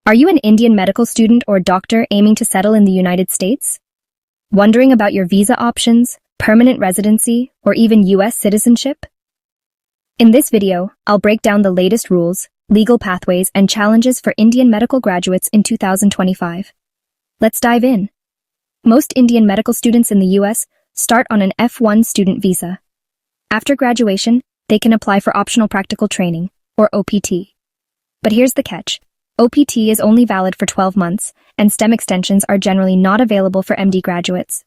Are you an Indian medical student or doctor aiming to settle in the United States? Wondering about your visa options, permanent residency, or even US citizenship? In this video, I'll break down the latest rules, legal pathways, and challenges for Indian medical graduates in 2025. Let's dive in. Most Indian medical students in the US start on an F1 student visa. After graduation, they can apply for optional practical training, or OPT. But here's the catch. OPT is only valid for 12 months, and STEM extensions are generally not available for MD graduates.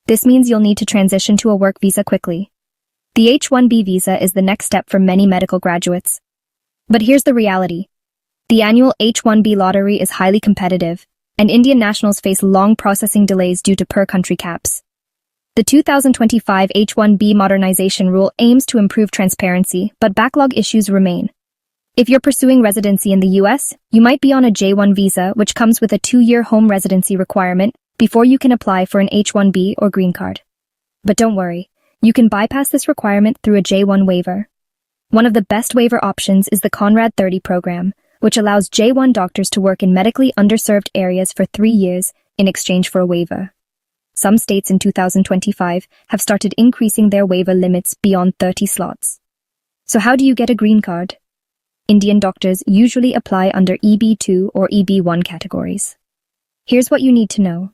This means you'll need to transition to a work visa quickly. The H-1B visa is the next step for many medical graduates. But here's the reality. The annual H-1B lottery is highly competitive, and Indian nationals face long processing delays due to per-country caps. The 2025 H-1B modernization rule aims to improve transparency, but backlog issues remain. If you're pursuing residency in the US, you might be on a J-1 visa, which comes with a 2-year home residency requirement before you can apply for an H-1B or green card. But don't worry, you can bypass this requirement through a J-1 waiver. One of the best waiver options is the Conrad 30 program, which allows J-1 doctors to work in medically underserved areas for 3 years in exchange for a waiver. Some states in 2025 have started increasing their waiver limits beyond 30 slots. So how do you get a green card? Indian doctors usually apply under EB2 or EB1 categories. Here's what you need to know.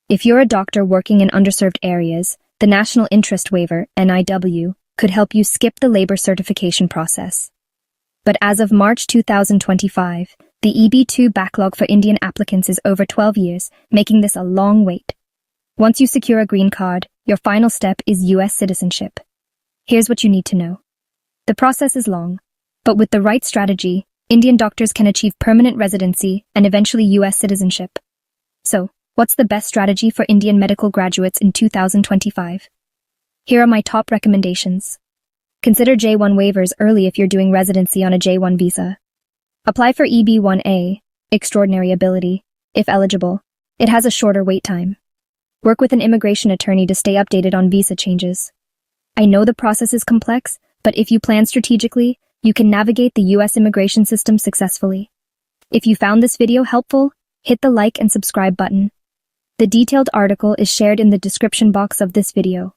If you're a doctor working in underserved areas, the National Interest Waiver, NIW, could help you skip the labor certification process. But as of March 2025, the EB2 backlog for Indian applicants is over 12 years, making this a long wait. Once you secure a green card, your final step is US citizenship. Here's what you need to know. The process is long, but with the right strategy, Indian doctors can achieve permanent residency and eventually US citizenship. So, what's the best strategy for Indian medical graduates in 2025? Here are my top recommendations. Consider J-1 waivers early if you're doing residency on a J-1 visa. Apply for EB-1A, Extraordinary Ability, if eligible. It has a shorter wait time. Work with an immigration attorney to stay updated on visa changes. I know the process is complex, but if you plan strategically, you can navigate the US immigration system successfully. If you found this video helpful, hit the like and subscribe button. The detailed article is shared in the description box of this video.